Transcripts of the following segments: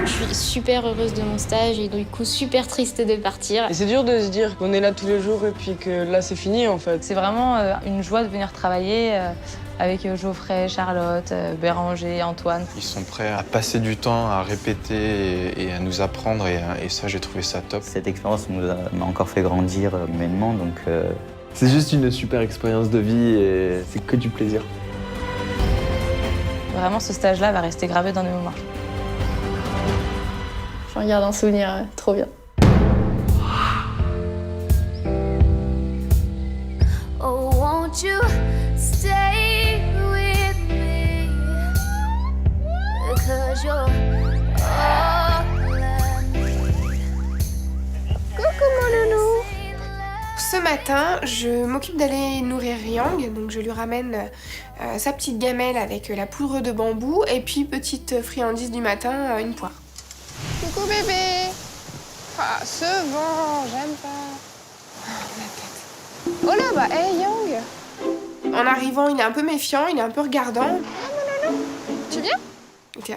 Je suis super heureuse de mon stage et du coup super triste de partir. Et c'est dur de se dire qu'on est là tous les jours et puis que là c'est fini en fait. C'est vraiment une joie de venir travailler avec Geoffrey, Charlotte, Béranger, Antoine. Ils sont prêts à passer du temps à répéter et à nous apprendre et ça j'ai trouvé ça top. Cette expérience m'a encore fait grandir humainement donc... C'est juste une super expérience de vie et c'est que du plaisir. Vraiment, ce stage-là va rester gravé dans nos mémoires. J'en garde un souvenir trop bien. Oh, won't you stay with me? 'Cause you're all I need. Coucou mon loulou. Ce matin, je m'occupe d'aller nourrir Yang, donc je lui ramène sa petite gamelle avec la poudre de bambou et puis petite friandise du matin, une poire. Coucou bébé. Ah, ce vent, j'aime pas. Oh, la tête. Oh là, bah, hey Yang. En arrivant, il est un peu méfiant, il est un peu regardant. Ah, mon loulou. Tu viens? Ok.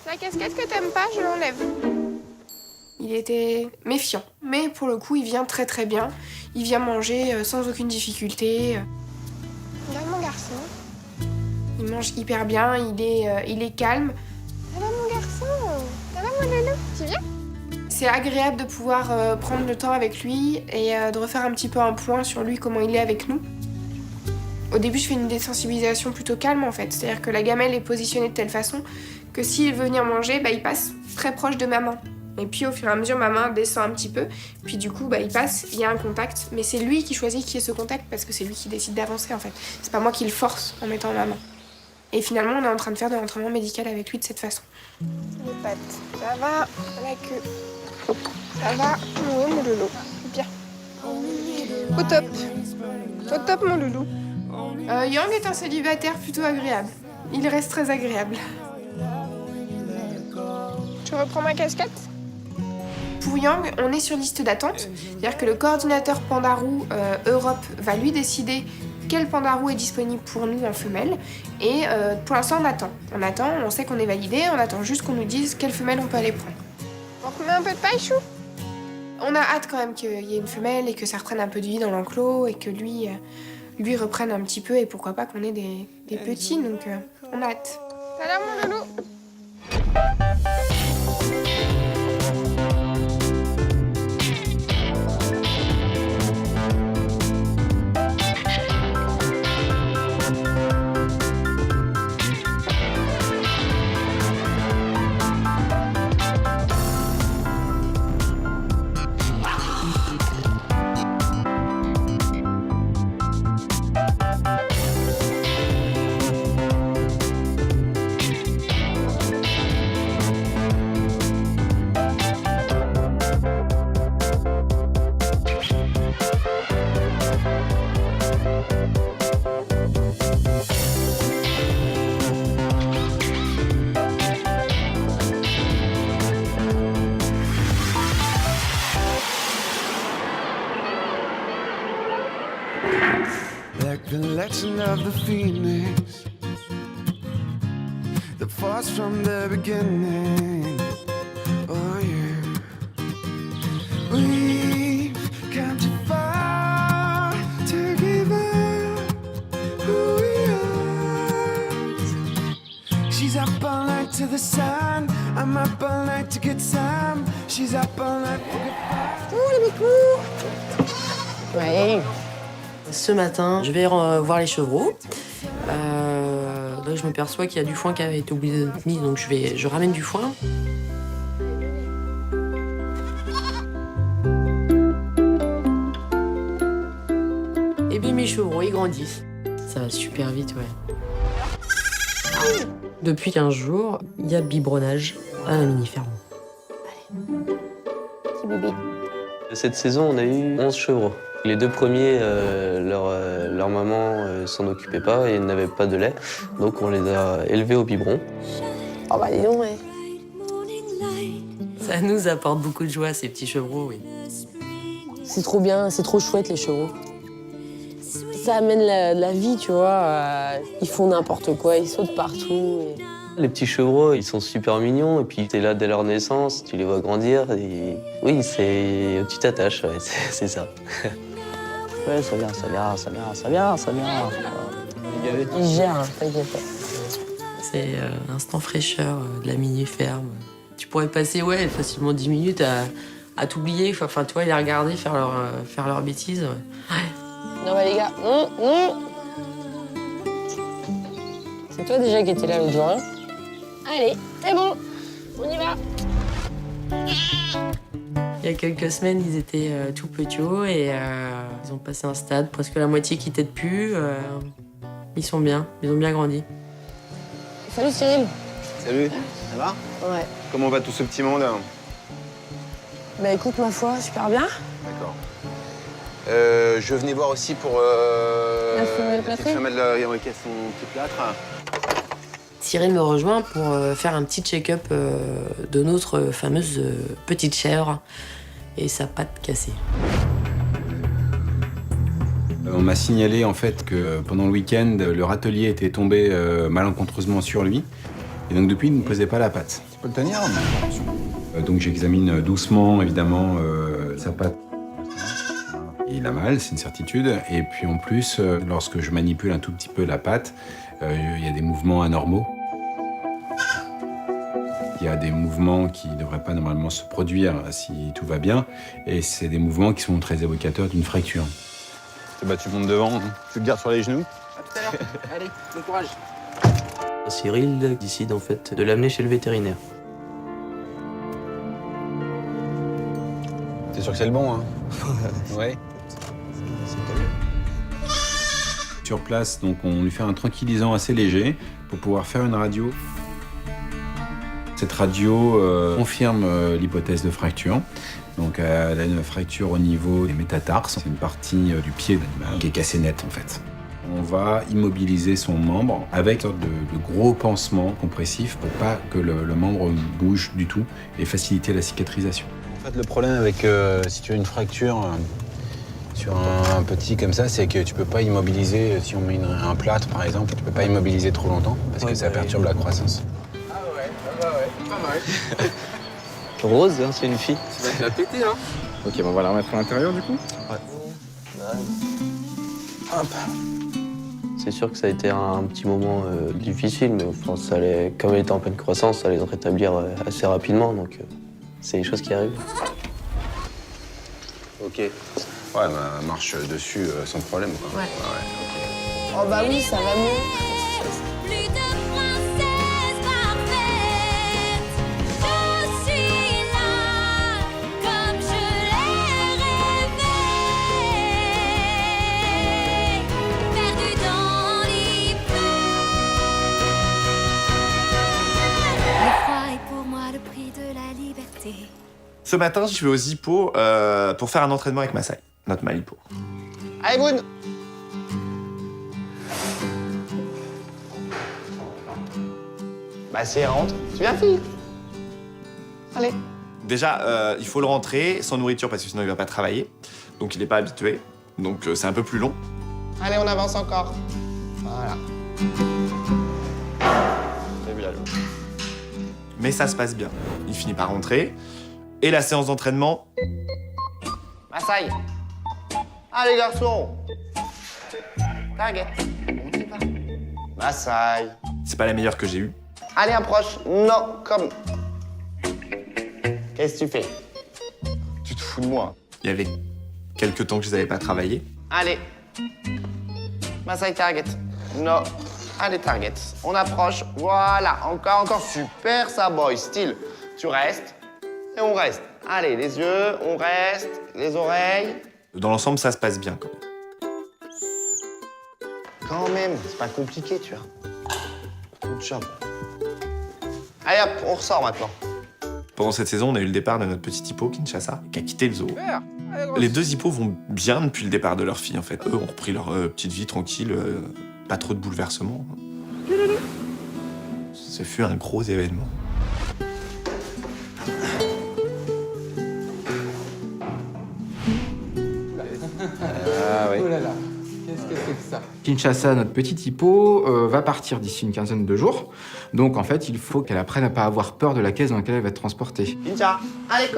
La casquette que t'aimes pas, je l'enlève. Il était méfiant, mais pour le coup, il vient très très bien. Il vient manger sans aucune difficulté. Regarde mon garçon. Il mange hyper bien, il est calme. Ça va mon garçon? Ça va mon loulou? Tu viens? C'est agréable de pouvoir prendre le temps avec lui et de refaire un petit peu un point sur lui, comment il est avec nous. Au début, je fais une désensibilisation plutôt calme en fait. C'est-à-dire que la gamelle est positionnée de telle façon que s'il veut venir manger, bah, il passe très proche de ma main. Et puis au fur et à mesure, ma main descend un petit peu. Puis du coup, bah, il passe, il y a un contact. Mais c'est lui qui choisit qui est ce contact parce que c'est lui qui décide d'avancer en fait. C'est pas moi qui le force en mettant ma main. Et finalement, on est en train de faire de l'entraînement médical avec lui de cette façon. Les pattes, ça va. La queue, ça va. Oui, mon loulou, bien. Au top. Au top, mon loulou. Yang est un célibataire plutôt agréable. Il reste très agréable. Je reprends ma casquette. Pour Yang, on est sur liste d'attente. C'est-à-dire que le coordinateur Pandarou Europe va lui décider quel Pandarou est disponible pour nous en femelle. Et pour l'instant, on attend. On sait qu'on est validé, on attend juste qu'on nous dise quelle femelle on peut aller prendre. On remet un peu de paille, chou. On a hâte quand même qu'il y ait une femelle et que ça reprenne un peu de vie dans l'enclos et que lui reprenne un petit peu et pourquoi pas qu'on ait des petits. Donc on a hâte. Salam mon loulou. Recollection of the phoenix that falls from the beginning. Oh yeah, we've come too far to give up who we are. She's up all night to the sun. I'm up all night to get some. She's up all night for goodbye. Oh les coups. Ouais. Ce matin, je vais voir les chevreaux. Là, je me perçois qu'il y a du foin qui avait été oublié d'être mis, donc je ramène du foin. Et bien mes chevreaux, ils grandissent. Ça va super vite, ouais. Depuis 15 jours, il y a biberonnage à la mini-ferme. Allez. Petit bébé. Cette saison, on a eu 11 chevreaux. Les deux premiers, leur maman s'en occupait pas et n'avait pas de lait, donc on les a élevés au biberon. Oh bah dis donc, ouais. Ça nous apporte beaucoup de joie, ces petits chevreaux, oui. C'est trop bien, c'est trop chouette, les chevreaux. Ça amène de la vie, tu vois. Ils font n'importe quoi, ils sautent partout. Les petits chevreaux, ils sont super mignons, et puis t'es là dès leur naissance, tu les vois grandir, et oui, tu t'attaches, ouais, c'est ça. Ouais, ça vient. Ils gèrent, t'inquiète pas. C'est instant fraîcheur, de la mini-ferme. Tu pourrais passer facilement 10 minutes à t'oublier, enfin, tu vois, les regarder faire leur bêtises. Ouais. Non, les gars, C'est toi déjà qui étais là l'autre jour, hein? Allez, c'est bon, on y va. Il y a quelques semaines, ils étaient tout petits et ils ont passé un stade, presque la moitié qui tête plus. Ils sont bien, ils ont bien grandi. Salut Cyril. Salut, ça va? Ouais. Comment va tout ce petit monde? Bah écoute, ma foi, super bien. D'accord. Je venais voir aussi pour La femelle plâtrée. petite femelle qui a son petit plâtre. Cyril me rejoint pour faire un petit check-up de notre fameuse petite chèvre et sa patte cassée. On m'a signalé en fait que pendant le week-end, le râtelier était tombé malencontreusement sur lui. Et donc depuis, il ne posait pas la patte. Tu peux le tenir? Donc j'examine doucement, évidemment, sa patte. Il a mal, c'est une certitude. Et puis en plus, lorsque je manipule un tout petit peu la patte, il y a des mouvements anormaux. Il y a des mouvements qui ne devraient pas normalement se produire si tout va bien. Et c'est des mouvements qui sont très évocateurs d'une fracture. Tu montes devant, tu le gardes sur les genoux. À tout à l'heure. Allez, bon courage. Cyril décide en fait de l'amener chez le vétérinaire. T'es sûr que c'est le bon, hein? Ouais. Sur place, donc, on lui fait un tranquillisant assez léger pour pouvoir faire une radio. Cette radio confirme l'hypothèse de fracture. Donc elle a une fracture au niveau des métatarses. C'est une partie du pied de l'animal qui est cassée net en fait. On va immobiliser son membre avec une sorte de gros pansement compressif pour pas que le membre bouge du tout et faciliter la cicatrisation. En fait, le problème avec si tu as une fracture sur un petit comme ça, c'est que tu peux pas immobiliser, si on met un plâtre par exemple, tu peux pas immobiliser trop longtemps parce que ça perturbe la croissance. Ah ouais, pas mal. Rose, hein, c'est une fille. Tu vas te la péter, hein. Ok, on va la remettre à l'intérieur du coup. Ouais. Hop. C'est sûr que ça a été un petit moment difficile, mais enfin, comme elle était en pleine croissance, ça allait se rétablir assez rapidement, donc c'est des choses qui arrivent. Ok. Ouais, bah, marche dessus sans problème, quoi. Ouais. Ok. Oh bah oui, ça va mieux. Plus de princesse parfaite. Je suis là comme je l'ai rêvé. Perdu dans l'hiver. Le froid est pour moi le prix de la liberté. Ce matin, je vais aux hippos pour faire un entraînement avec Masai, notre malipo. Allez, Boone! Bah, c'est rentre. Tu viens, fille? Allez. Déjà, il faut le rentrer sans nourriture parce que sinon il va pas travailler. Donc il n'est pas habitué. Donc c'est un peu plus long. Allez, on avance encore. Voilà. T'as vu la louche. Mais ça se passe bien. Il finit par rentrer. Et la séance d'entraînement, Masai. Allez, garçon. Target. On y va. Masai. c'est pas la meilleure que j'ai eue. Allez, approche. Non, comme. Qu'est-ce que tu fais? Tu te fous de moi. Il y avait quelques temps que je les avais pas travaillé. Allez. Masai, target. Non. Allez, target. On approche. Voilà. Encore. Super, ça, boy. Style. Tu restes. Et on reste. Allez, les yeux, on reste. Les oreilles. Dans l'ensemble, ça se passe bien quand même. Quand même, c'est pas compliqué, tu vois. Good job. Allez hop, on ressort maintenant. Pendant cette saison, on a eu le départ de notre petit hippo, Kinshasa, qui a quitté le zoo. Les deux hippos vont bien depuis le départ de leur fille, en fait. Eux ont repris leur petite vie tranquille, pas trop de bouleversements. Ce fut un gros événement. Ah oui. Oh là là, qu'est-ce que Kinshasa, notre petite hippo, va partir d'ici une quinzaine de jours. Donc en fait, il faut qu'elle apprenne à pas avoir peur de la caisse dans laquelle elle va être transportée. Kincha, allez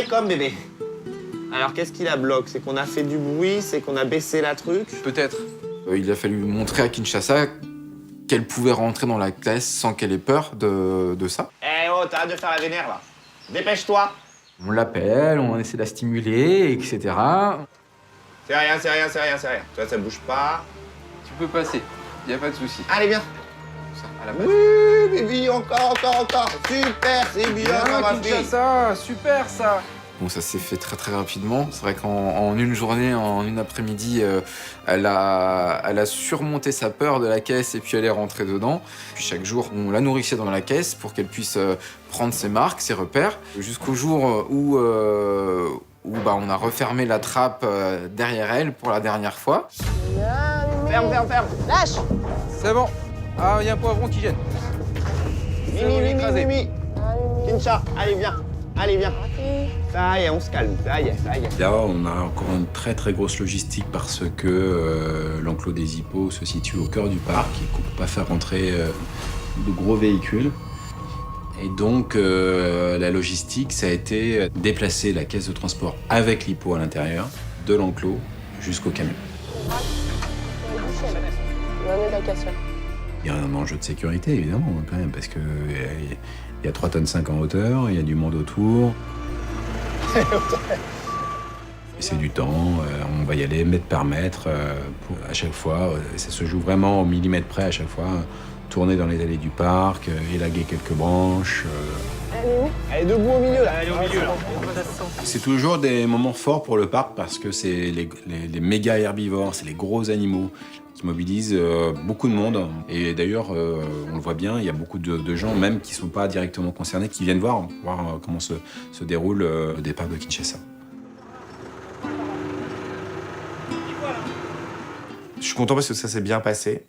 comme bébé. Alors qu'est-ce qui la bloque? C'est qu'on a fait du bruit, c'est qu'on a baissé la truc? Peut-être. Il a fallu montrer à Kinshasa qu'elle pouvait rentrer dans la caisse sans qu'elle ait peur de ça. Eh oh, t'arrêtes de faire la vénère là. Dépêche-toi. On l'appelle, on essaie de la stimuler, etc. C'est rien. Toi, ça bouge pas. Tu peux passer, y a pas de souci. Allez, viens. À la base. Oui, bébé, encore. Super, c'est bien, ça m'a fait. Ça, super ça. Bon, ça s'est fait très rapidement. C'est vrai qu'en une journée, en une après-midi, elle a surmonté sa peur de la caisse et puis elle est rentrée dedans. Puis chaque jour, on la nourrissait dans la caisse pour qu'elle puisse prendre ses marques, ses repères, jusqu'au jour où on a refermé la trappe derrière elle pour la dernière fois. Ferme. Lâche. C'est bon. Ah, il y a un poivron qui gêne. Mimi. Kincha, allez, viens. Ça y est, on se calme, ça y est. Là, on a encore une très grosse logistique parce que l'enclos des hippos se situe au cœur du parc et qu'on ne peut pas faire rentrer de gros véhicules. Et donc, la logistique, ça a été déplacer la caisse de transport avec l'hippo à l'intérieur, de l'enclos jusqu'au camion. Il y a un enjeu de sécurité, évidemment, quand même, parce qu'il y a 3,5 tonnes en hauteur, il y a du monde autour. C'est du temps, on va y aller mètre par mètre, à chaque fois. Ça se joue vraiment au millimètre près à chaque fois. Tourner dans les allées du parc, élaguer quelques branches. Elle est où? Elle est debout au milieu, là. C'est toujours des moments forts pour le parc parce que c'est les méga herbivores, c'est les gros animaux qui mobilisent beaucoup de monde. Et d'ailleurs, on le voit bien, il y a beaucoup de gens, même qui ne sont pas directement concernés, qui viennent voir comment se déroule le départ de Kinshasa. Je suis content parce que ça s'est bien passé.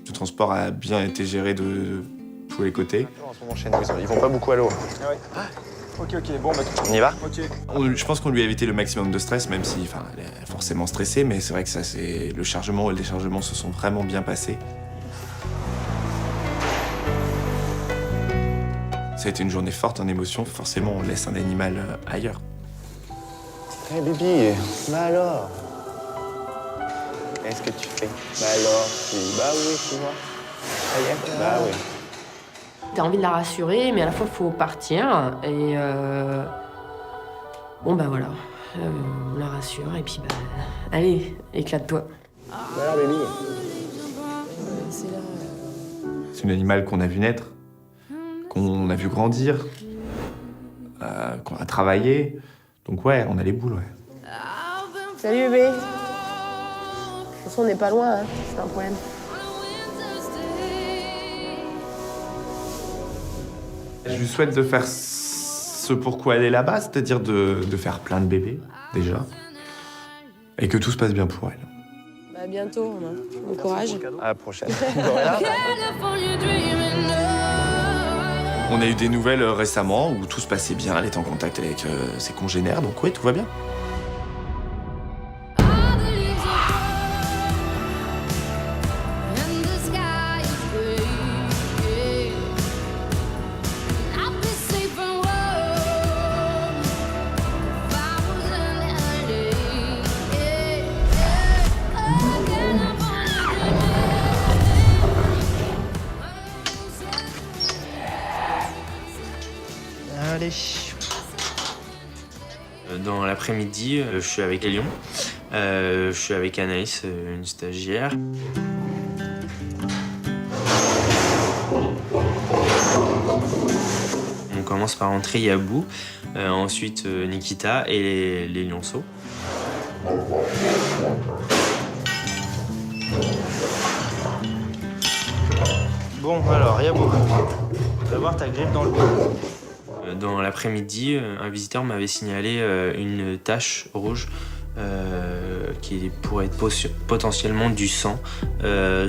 Le transport a bien été géré de tous les côtés. Ils vont pas beaucoup à l'eau. Ok, bon, bah... On y va? Je pense qu'on lui a évité le maximum de stress, même si, elle est forcément stressée, mais c'est vrai que le chargement et le déchargement se sont vraiment bien passés. Ça a été une journée forte en émotions. Forcément, on laisse un animal ailleurs. Eh Bibi, bah alors? Qu'est-ce que tu fais? Bah alors? Bah oui, tu vois. Ça y est? Bah oui. T'as envie de la rassurer, mais à la fois, il faut partir. Et bon, bah voilà. On la rassure, et puis, bah, allez, éclate-toi. Bah alors, Bibi? C'est un animal qu'on a vu naître, qu'on a vu grandir, qu'on a travaillé. Donc ouais, on a les boules, ouais. Salut bébé. De toute façon, on n'est pas loin, hein. C'est un problème. Je lui souhaite de faire ce pourquoi elle est là-bas, c'est-à-dire de faire plein de bébés, déjà, et que tout se passe bien pour elle. Bah bientôt, bon courage. À la prochaine. On a eu des nouvelles récemment où tout se passait bien, elle était en contact avec ses congénères, donc oui, tout va bien. Allez. Dans l'après-midi, je suis avec Elion. Je suis avec Anaïs, une stagiaire. On commence par entrer Yabou, ensuite Nikita et les lionceaux. Bon, alors, Yabou, tu vas voir ta griffe dans le dos. Dans l'après-midi, un visiteur m'avait signalé une tache rouge qui pourrait être potentiellement du sang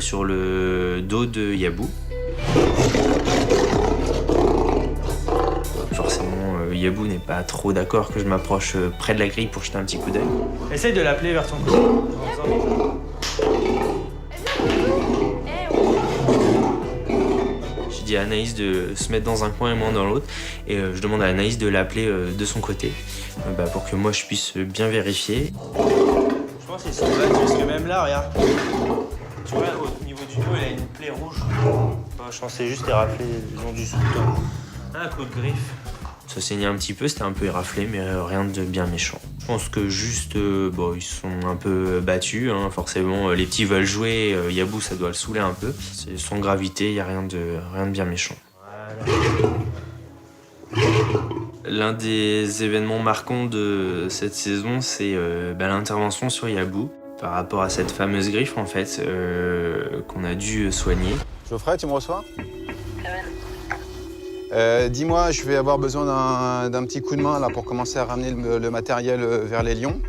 sur le dos de Yabou. Forcément, Yabou n'est pas trop d'accord que je m'approche près de la grille pour jeter un petit coup d'œil. Essaye de l'appeler vers ton côté. Je dis à Anaïs de se mettre dans un coin et moi dans l'autre. Et je demande à Anaïs de l'appeler de son côté pour que moi je puisse bien vérifier. Je pense qu'ils sont battus parce que même là, regarde. Tu vois, au niveau du dos, il a une plaie rouge. Je pensais juste érafler le long du sous-temps. Un coup de griffe. Ça saignait un petit peu, c'était un peu éraflé, mais rien de bien méchant. Je pense que juste, ils sont un peu battus, hein, forcément. Les petits veulent jouer, Yabou, ça doit le saouler un peu. C'est sans gravité, il n'y a rien de bien méchant. Voilà. L'un des événements marquants de cette saison, c'est l'intervention sur Yabou par rapport à cette fameuse griffe, en fait, qu'on a dû soigner. Geoffrey, tu me reçois ? Dis-moi, je vais avoir besoin d'un petit coup de main là, pour commencer à ramener le matériel vers les lions.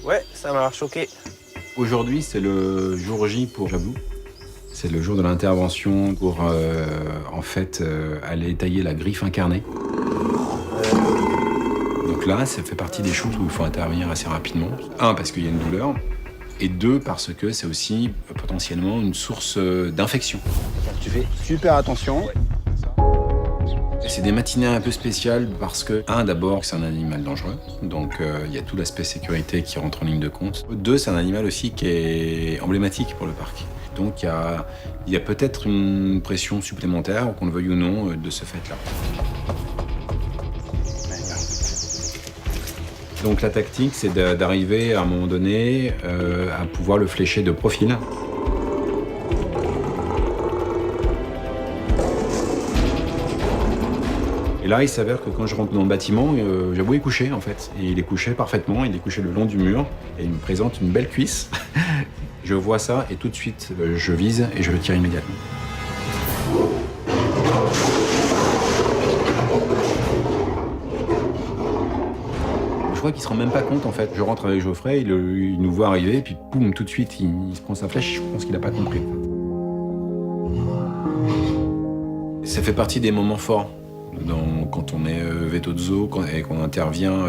Ouais, ça marche, ok. Aujourd'hui, c'est le jour J pour Yabou. C'est le jour de l'intervention pour aller tailler la griffe incarnée. Donc là, ça fait partie des choses où il faut intervenir assez rapidement. Un, parce qu'il y a une douleur. Et deux, parce que c'est aussi potentiellement une source d'infection. Tu fais super attention. C'est des matinées un peu spéciales parce que, un, d'abord, c'est un animal dangereux. Donc, il y a tout l'aspect sécurité qui rentre en ligne de compte. Deux, c'est un animal aussi qui est emblématique pour le parc. Donc, il y a peut-être une pression supplémentaire, qu'on le veuille ou non, de ce fait-là. Donc, la tactique, c'est d'arriver à un moment donné à pouvoir le flécher de profil. Et là, il s'avère que quand je rentre dans le bâtiment, Yabou est couché en fait. Et il est couché parfaitement, il est couché le long du mur et il me présente une belle cuisse. Je vois ça et tout de suite, je vise et je le tire immédiatement. Je vois qu'il se rend même pas compte en fait. Je rentre avec Geoffrey, il nous voit arriver et puis boum, tout de suite, il se prend sa flèche. Je pense qu'il a pas compris. Ça fait partie des moments forts. Quand on est veto de zoo et qu'on intervient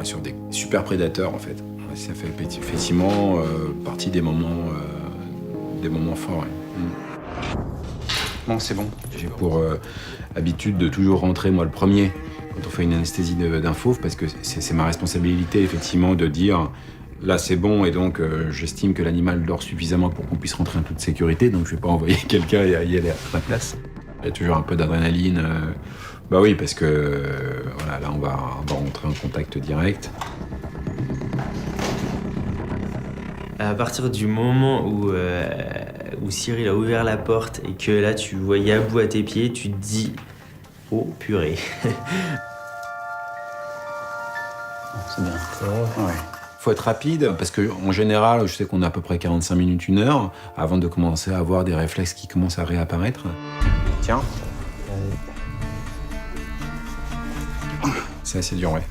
sur des super prédateurs en fait. Ça fait effectivement partie des moments forts. Ouais. Bon, c'est bon. J'ai pour habitude de toujours rentrer moi le premier quand on fait une anesthésie d'un fauve parce que c'est ma responsabilité effectivement de dire là c'est bon et donc j'estime que l'animal dort suffisamment pour qu'on puisse rentrer en toute sécurité donc je vais pas envoyer quelqu'un y aller à ma place. Il y a toujours un peu d'adrénaline. Bah oui, parce que voilà, là on va rentrer en contact direct. À partir du moment où Cyril a ouvert la porte et que là tu vois Yabou à tes pieds, tu te dis oh purée. C'est bien. Ouais. Faut être rapide parce qu'en général, je sais qu'on a à peu près 45 minutes, 1 heure avant de commencer à avoir des réflexes qui commencent à réapparaître. Tiens. C'est assez dur, ouais.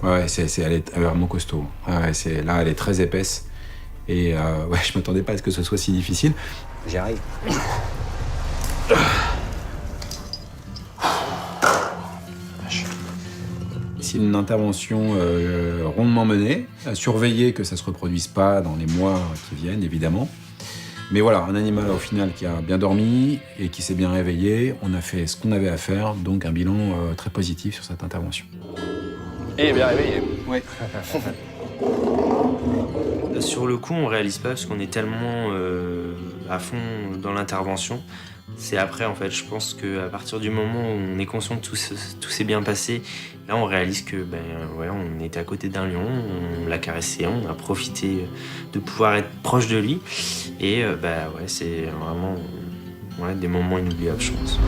Ouais, elle est vraiment costaud. Ouais, là, elle est très épaisse. Et je m'attendais pas à ce que ce soit si difficile. J'y arrive. C'est une intervention rondement menée, à surveiller que ça se reproduise pas dans les mois qui viennent, évidemment. Mais voilà, un animal au final qui a bien dormi et qui s'est bien réveillé. On a fait ce qu'on avait à faire, donc un bilan très positif sur cette intervention. Et bien réveillé. Oui. Sur le coup, on réalise pas parce qu'on est tellement à fond dans l'intervention. C'est après, en fait, je pense qu'à partir du moment où on est conscient que tout s'est bien passé, là, on réalise que, on était à côté d'un lion, on l'a caressé, on a profité de pouvoir être proche de lui. Et, c'est vraiment des moments inoubliables, je pense.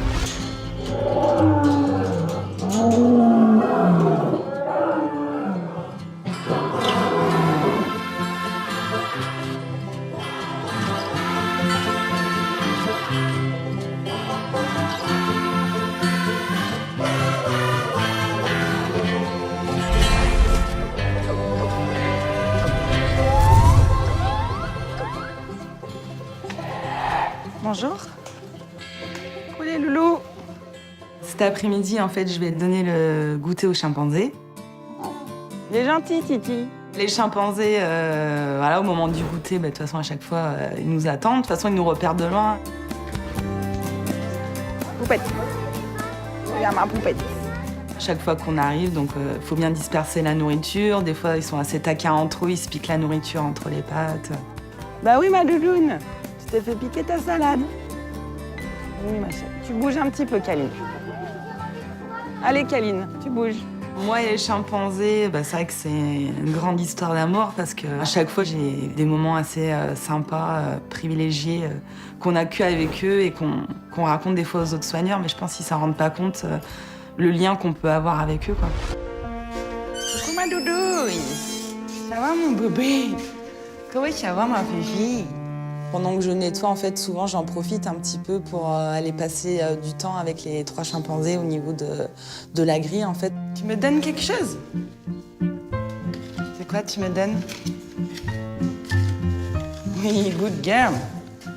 Bonjour. Coulez, loulou. Cet après-midi, en fait, je vais donner le goûter aux chimpanzés. Il est gentil, Titi. Les chimpanzés, voilà, au moment du goûter, de toute façon, à chaque fois, ils nous attendent. De toute façon, ils nous repèrent de loin. Poupette. Regarde ma poupette. Chaque fois qu'on arrive, donc faut bien disperser la nourriture. Des fois, ils sont assez taquins entre eux, ils se piquent la nourriture entre les pattes. Bah oui, ma doudoune. Tu t'es fait piquer ta salade. Oui, ma chérie. Tu bouges un petit peu, Kaline. Allez, Kaline, tu bouges. Moi et les chimpanzés, c'est vrai que c'est une grande histoire d'amour parce qu'à chaque fois, j'ai des moments assez sympas, privilégiés, qu'on a que avec eux et qu'on raconte des fois aux autres soigneurs, mais je pense qu'ils ne s'en rendent pas compte, le lien qu'on peut avoir avec eux, quoi. Coucou, ma doudoune. Ça va, mon bébé? Comment ça va, ma fifi? Pendant que je nettoie, en fait, souvent, j'en profite un petit peu pour aller passer du temps avec les 3 chimpanzés au niveau de la grille, en fait. Tu me donnes quelque chose? C'est quoi tu me donnes? Oui, good girl.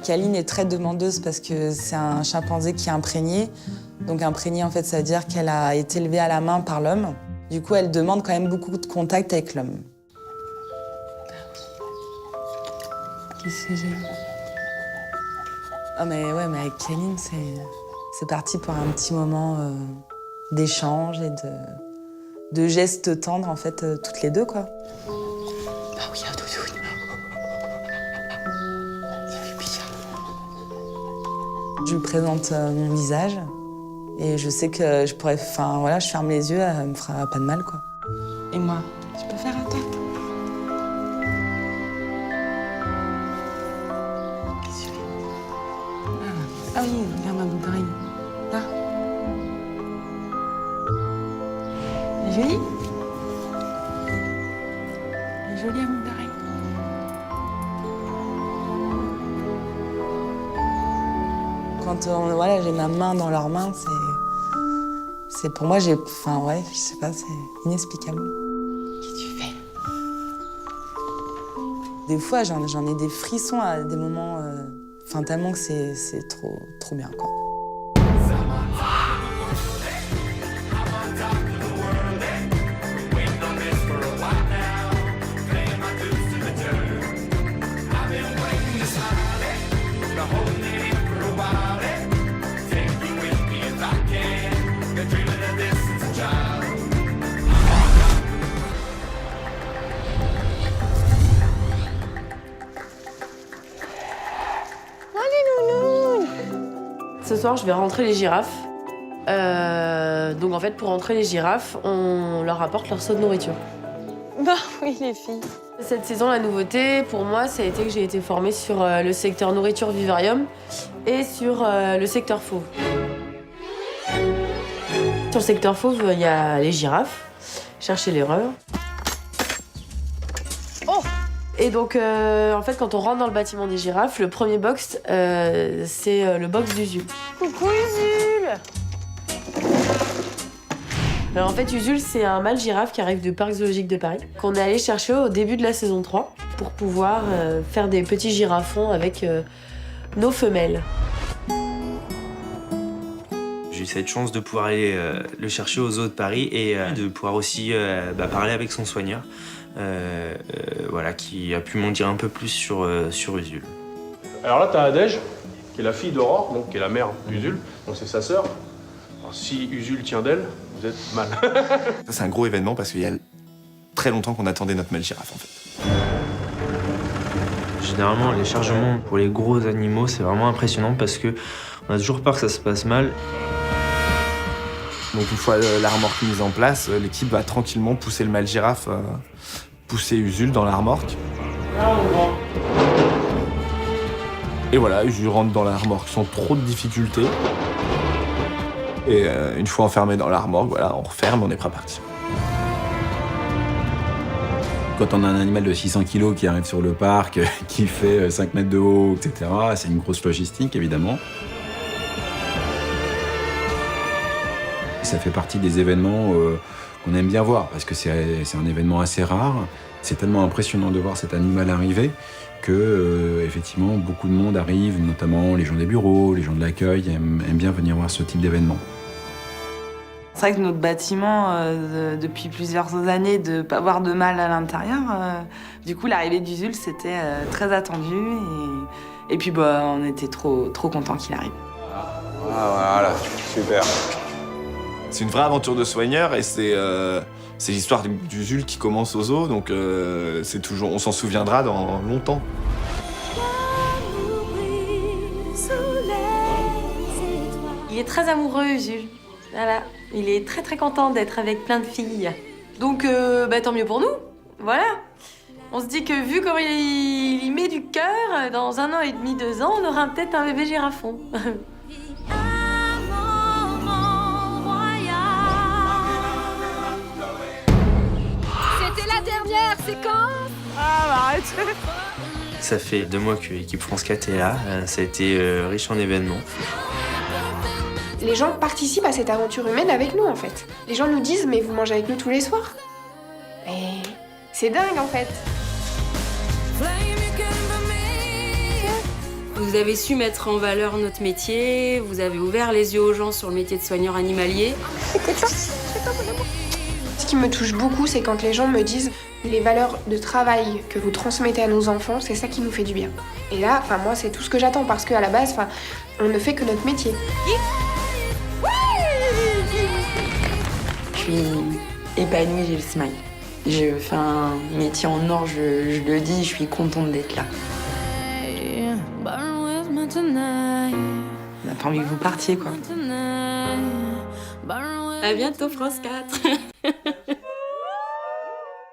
Kaline est très demandeuse parce que c'est un chimpanzé qui est imprégné. Donc imprégné, en fait, ça veut dire qu'elle a été élevée à la main par l'homme. Du coup, elle demande quand même beaucoup de contact avec l'homme. Qu'est-ce que j'ai? Ah mais ouais, mais avec Kaline, c'est parti pour un petit moment d'échange et de gestes tendres, en fait, toutes les deux, quoi. Ah oui, un doudoune. Ça fait bizarre. Je lui présente mon visage et je sais que je pourrais... Enfin, voilà, je ferme les yeux, elle me fera pas de mal, quoi. Et moi, tu peux faire à toi? Ah oui, regarde ma boule d'oreille. Là. Elle est jolie? Elle est jolie, la boule d'oreille. Quand voilà, j'ai ma main dans leurs mains, c'est pour moi, enfin ouais, je sais pas, c'est inexplicable. Qu'est-ce que tu fais? Des fois, j'en ai des frissons à des moments... Enfin, tellement que c'est trop bien, quoi. Ce soir, je vais rentrer les girafes. Donc en fait, pour rentrer les girafes, on leur apporte leur seau de nourriture. Bah oui, les filles. Cette saison, la nouveauté, pour moi, ça a été que j'ai été formée sur le secteur nourriture vivarium et sur le secteur fauve. Sur le secteur fauve, il y a les girafes. Cherchez l'erreur. Oh! Et donc, en fait, quand on rentre dans le bâtiment des girafes, le premier box, c'est le box d'Usul. Coucou, Usul! Alors en fait, Usul, c'est un mâle girafe qui arrive du Parc zoologique de Paris, qu'on est allé chercher au début de la saison 3 pour pouvoir faire des petits girafons avec nos femelles. J'ai eu cette chance de pouvoir aller le chercher aux zoos de Paris et de pouvoir aussi parler avec son soigneur, voilà, qui a pu m'en dire un peu plus sur Usul. Alors là, t'as Adège, qui est la fille d'Aurore, donc qui est la mère d'Usul, donc c'est sa sœur. Alors, si Usul tient d'elle, vous êtes mal. Ça, c'est un gros événement parce qu'il y a très longtemps qu'on attendait notre mâle girafe, en fait. Généralement, les chargements pour les gros animaux, c'est vraiment impressionnant parce que on a toujours peur que ça se passe mal. Donc une fois la remorque mise en place, l'équipe va tranquillement pousser le mâle girafe, pousser Usul dans la remorque. Et voilà, Usul rentre dans la remorque sans trop de difficultés. Et une fois enfermé dans la remorque, voilà, on referme, on est prêt à partir. Quand on a un animal de 600 kg qui arrive sur le parc, qui fait 5 mètres de haut, etc., c'est une grosse logistique, évidemment. Ça fait partie des événements qu'on aime bien voir, parce que c'est un événement assez rare. C'est tellement impressionnant de voir cet animal arriver que, effectivement, beaucoup de monde arrive, notamment les gens des bureaux, les gens de l'accueil, aiment bien venir voir ce type d'événement. C'est vrai que notre bâtiment, depuis plusieurs années, de ne pas avoir de mal à l'intérieur, du coup, l'arrivée d'Usul, c'était très attendu. Et puis, on était trop contents qu'il arrive. Ah, voilà, super. C'est une vraie aventure de soigneur et c'est l'histoire d'Usul qui commence au zoo, donc c'est toujours, on s'en souviendra dans longtemps. Il est très amoureux, Usul. Voilà. Il est très content d'être avec plein de filles. Donc, tant mieux pour nous. Voilà. On se dit que vu comment il y met du cœur, dans 1 an et demi, 2 ans, on aura peut-être un bébé girafon. C'était la dernière séquence. Ah, bah arrête. Ça fait 2 mois que l'équipe France 4 est là. Ça a été riche en événements. Les gens participent à cette aventure humaine avec nous, en fait. Les gens nous disent, mais vous mangez avec nous tous les soirs. Mais c'est dingue, en fait. Vous avez su mettre en valeur notre métier, vous avez ouvert les yeux aux gens sur le métier de soigneur animalier. Ce qui me touche beaucoup, c'est quand les gens me disent les valeurs de travail que vous transmettez à nos enfants, c'est ça qui nous fait du bien. Et là, moi, c'est tout ce que j'attends, parce qu'à la base, on ne fait que notre métier. Je suis épanouie, j'ai le smile. Je fais un métier en or, je le dis, je suis contente d'être là. On n'a pas envie que vous partiez, quoi. À bientôt, France 4.